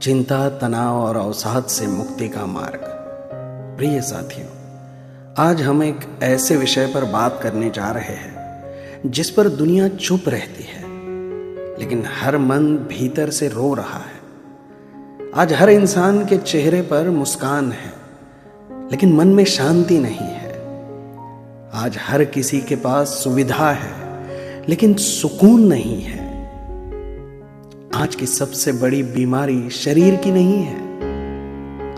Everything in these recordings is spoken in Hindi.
चिंता, तनाव और अवसाद से मुक्ति का मार्ग। प्रिय साथियों, आज हम एक ऐसे विषय पर बात करने जा रहे हैं जिस पर दुनिया चुप रहती है, लेकिन हर मन भीतर से रो रहा है। आज हर इंसान के चेहरे पर मुस्कान है, लेकिन मन में शांति नहीं है। आज हर किसी के पास सुविधा है, लेकिन सुकून नहीं है। आज की सबसे बड़ी बीमारी शरीर की नहीं है,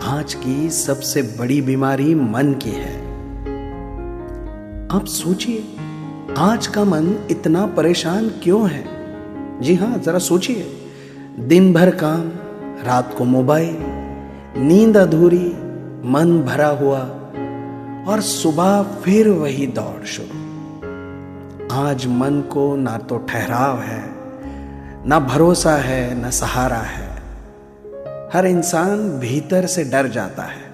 आज की सबसे बड़ी बीमारी मन की है। आप सोचिए, आज का मन इतना परेशान क्यों है? जी हां, जरा सोचिए। दिन भर काम, रात को मोबाइल, नींद अधूरी, मन भरा हुआ और सुबह फिर वही दौड़ शुरू। आज मन को ना तो ठहराव है, ना भरोसा है, ना सहारा है। हर इंसान भीतर से डर जाता है।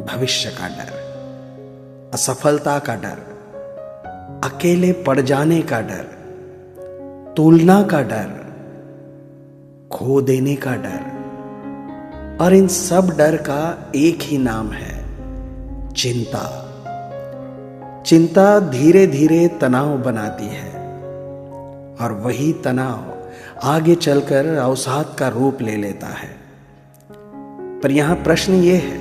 भविष्य का डर, असफलता का डर, अकेले पड़ जाने का डर, तुलना का डर, खो देने का डर। और इन सब डर का एक ही नाम है, चिंता। चिंता धीरे धीरे तनाव बनाती है, और वही तनाव आगे चलकर अवसाद का रूप ले लेता है। पर यहां प्रश्न यह है,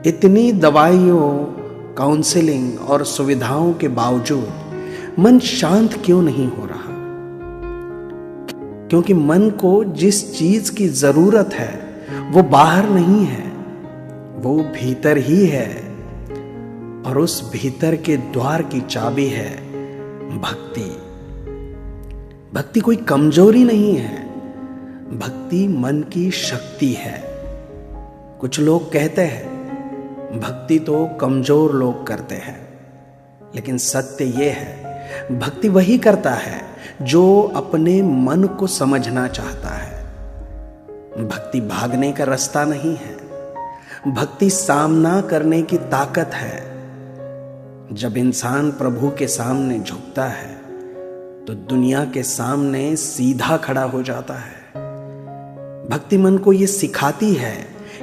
इतनी दवाइयों, काउंसलिंग और सुविधाओं के बावजूद मन शांत क्यों नहीं हो रहा? क्योंकि मन को जिस चीज की जरूरत है वो बाहर नहीं है, वो भीतर ही है। और उस भीतर के द्वार की चाबी है भक्ति। भक्ति कोई कमजोरी नहीं है, भक्ति मन की शक्ति है। कुछ लोग कहते हैं भक्ति तो कमजोर लोग करते हैं, लेकिन सत्य यह है, भक्ति वही करता है जो अपने मन को समझना चाहता है। भक्ति भागने का रास्ता नहीं है, भक्ति सामना करने की ताकत है। जब इंसान प्रभु के सामने झुकता है तो दुनिया के सामने सीधा खड़ा हो जाता है। भक्ति मन को यह सिखाती है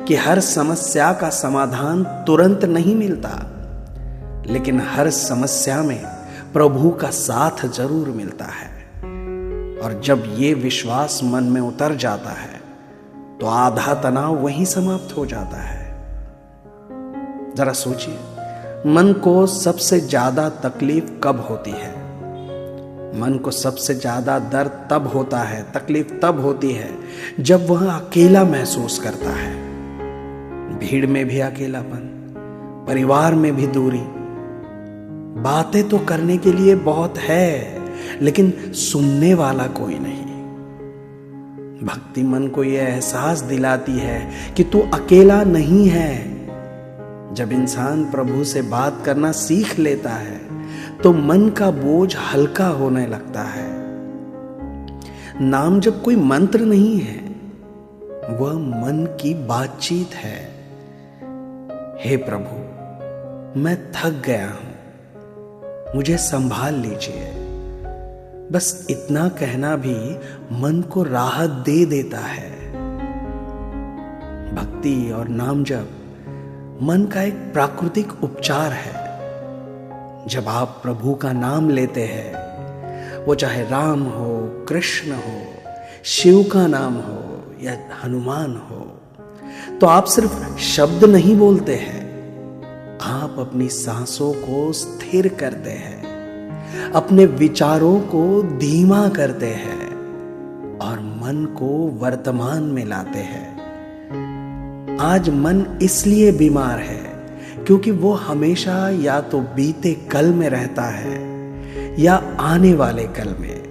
कि हर समस्या का समाधान तुरंत नहीं मिलता, लेकिन हर समस्या में प्रभु का साथ जरूर मिलता है। और जब ये विश्वास मन में उतर जाता है तो आधा तनाव वहीं समाप्त हो जाता है। जरा सोचिए, मन को सबसे ज्यादा तकलीफ कब होती है? मन को सबसे ज्यादा दर्द तब होता है, तकलीफ तब होती है जब वह अकेला महसूस करता है। भीड़ में भी अकेलापन, परिवार में भी दूरी। बातें तो करने के लिए बहुत है, लेकिन सुनने वाला कोई नहीं। भक्ति मन को यह एहसास दिलाती है कि तू अकेला नहीं है। जब इंसान प्रभु से बात करना सीख लेता है तो मन का बोझ हल्का होने लगता है। नाम जब कोई मंत्र नहीं है, वह मन की बातचीत है। हे प्रभु, मैं थक गया हूं, मुझे संभाल लीजिए। बस इतना कहना भी मन को राहत दे देता है। भक्ति और नाम जप मन का एक प्राकृतिक उपचार है। जब आप प्रभु का नाम लेते हैं, वो चाहे राम हो, कृष्ण हो, शिव का नाम हो या हनुमान हो, तो आप सिर्फ शब्द नहीं बोलते हैं, आप अपनी सांसों को स्थिर करते हैं, अपने विचारों को धीमा करते हैं और मन को वर्तमान में लाते हैं। आज मन इसलिए बीमार है क्योंकि वो हमेशा या तो बीते कल में रहता है या आने वाले कल में।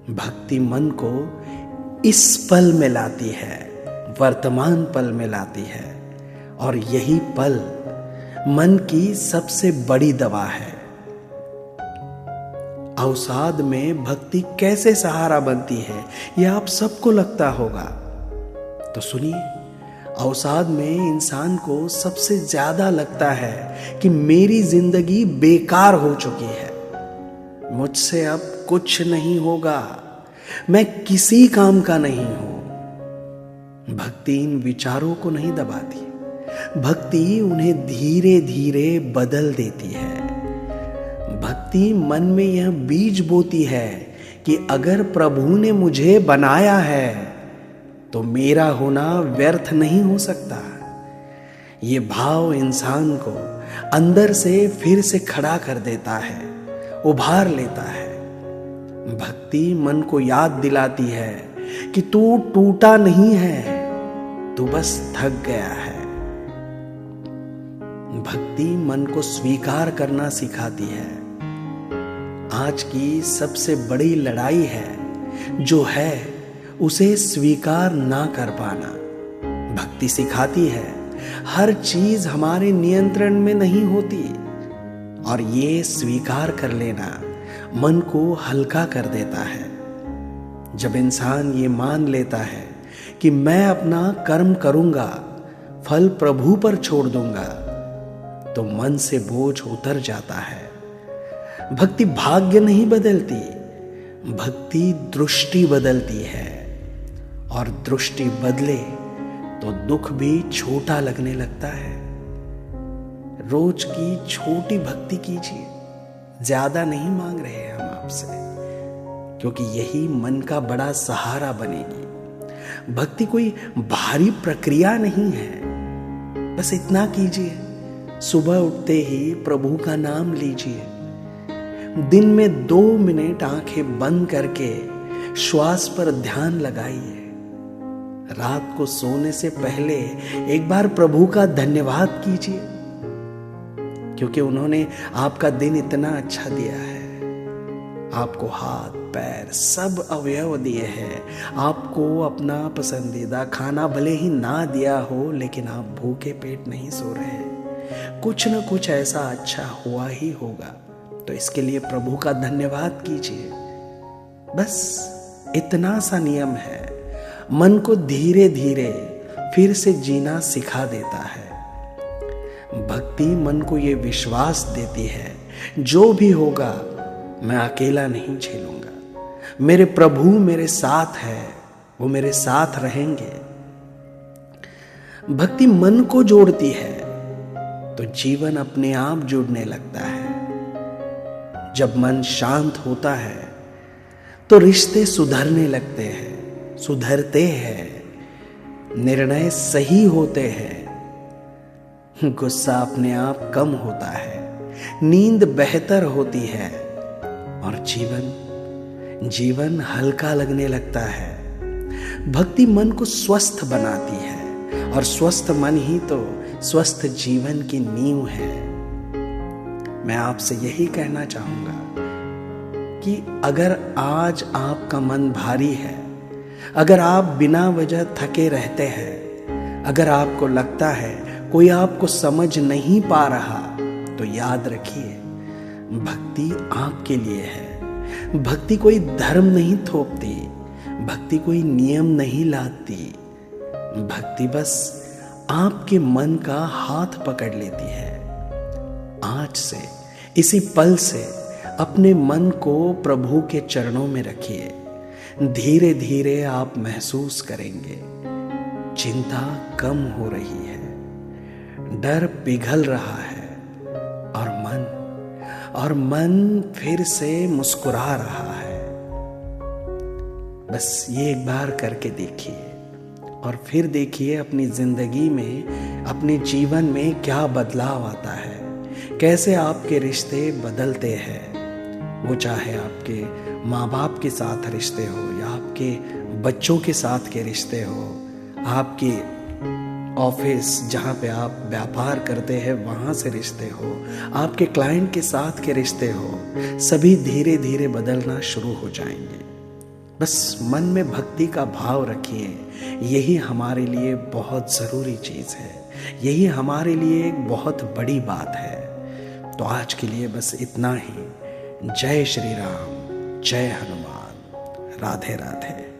भक्ति मन को इस पल में लाती है, वर्तमान पल में लाती है, और यही पल मन की सबसे बड़ी दवा है। अवसाद में भक्ति कैसे सहारा बनती है, यह आप सबको लगता होगा। तो सुनिए, अवसाद में इंसान को सबसे ज्यादा लगता है कि मेरी जिंदगी बेकार हो चुकी है, मुझसे अब कुछ नहीं होगा, मैं किसी काम का नहीं हूं। भक्ति इन विचारों को नहीं दबाती, भक्ति उन्हें धीरे धीरे बदल देती है। भक्ति मन में यह बीज बोती है कि अगर प्रभु ने मुझे बनाया है तो मेरा होना व्यर्थ नहीं हो सकता। ये भाव इंसान को अंदर से फिर से खड़ा कर देता है, उभार लेता है। भक्ति मन को याद दिलाती है कि तू टूटा नहीं है, तू बस थक गया है। भक्ति मन को स्वीकार करना सिखाती है। आज की सबसे बड़ी लड़ाई है जो है उसे स्वीकार ना कर पाना। भक्ति सिखाती है हर चीज हमारे नियंत्रण में नहीं होती, और ये स्वीकार कर लेना मन को हल्का कर देता है। जब इंसान ये मान लेता है कि मैं अपना कर्म करूंगा, फल प्रभु पर छोड़ दूंगा, तो मन से बोझ उतर जाता है। भक्ति भाग्य नहीं बदलती, भक्ति दृष्टि बदलती है, और दृष्टि बदले तो दुख भी छोटा लगने लगता है। रोज की छोटी भक्ति कीजिए, ज्यादा नहीं मांग रहे हम आपसे, क्योंकि यही मन का बड़ा सहारा बनेगी। भक्ति कोई भारी प्रक्रिया नहीं है, बस इतना कीजिए, सुबह उठते ही प्रभु का नाम लीजिए, दिन में 2 मिनट आंखें बंद करके श्वास पर ध्यान लगाइए, रात को सोने से पहले एक बार प्रभु का धन्यवाद कीजिए, क्योंकि उन्होंने आपका दिन इतना अच्छा दिया है। आपको हाथ पैर सब अवयव दिए हैं, आपको अपना पसंदीदा खाना भले ही ना दिया हो, लेकिन आप भूखे पेट नहीं सो रहे। कुछ न कुछ ऐसा अच्छा हुआ ही होगा, तो इसके लिए प्रभु का धन्यवाद कीजिए। बस इतना सा नियम है, मन को धीरे धीरे फिर से जीना सिखा देता है। भक्ति मन को ये विश्वास देती है, जो भी होगा मैं अकेला नहीं झेलूंगा, मेरे प्रभु मेरे साथ है, वो मेरे साथ रहेंगे। भक्ति मन को जोड़ती है तो जीवन अपने आप जुड़ने लगता है। जब मन शांत होता है तो रिश्ते सुधरने लगते हैं, सुधरते हैं, निर्णय सही होते हैं, गुस्सा अपने आप कम होता है, नींद बेहतर होती है, और जीवन हल्का लगने लगता है। भक्ति मन को स्वस्थ बनाती है, और स्वस्थ मन ही तो स्वस्थ जीवन की नींव है। मैं आपसे यही कहना चाहूंगा कि अगर आज आपका मन भारी है, अगर आप बिना वजह थके रहते हैं, अगर आपको लगता है कोई आपको समझ नहीं पा रहा, तो याद रखिए भक्ति आपके लिए है। भक्ति कोई धर्म नहीं थोपती, भक्ति कोई नियम नहीं लाती, भक्ति बस आपके मन का हाथ पकड़ लेती है। आज से, इसी पल से अपने मन को प्रभु के चरणों में रखिए। धीरे धीरे आप महसूस करेंगे चिंता कम हो रही है, डर पिघल रहा है, और मन फिर से मुस्कुरा रहा है। बस ये एक बार करके देखिए, और फिर देखिए अपनी जिंदगी में, अपने जीवन में क्या बदलाव आता है, कैसे आपके रिश्ते बदलते हैं। वो चाहे आपके माँ बाप के साथ रिश्ते हो, या आपके बच्चों के साथ के रिश्ते हो, आपके ऑफिस जहाँ पे आप व्यापार करते हैं वहाँ से रिश्ते हो, आपके क्लाइंट के साथ के रिश्ते हो, सभी धीरे धीरे बदलना शुरू हो जाएंगे। बस मन में भक्ति का भाव रखिए, यही हमारे लिए बहुत ज़रूरी चीज़ है, यही हमारे लिए एक बहुत बड़ी बात है। तो आज के लिए बस इतना ही। जय श्री राम, जय हनुमान, राधे राधे।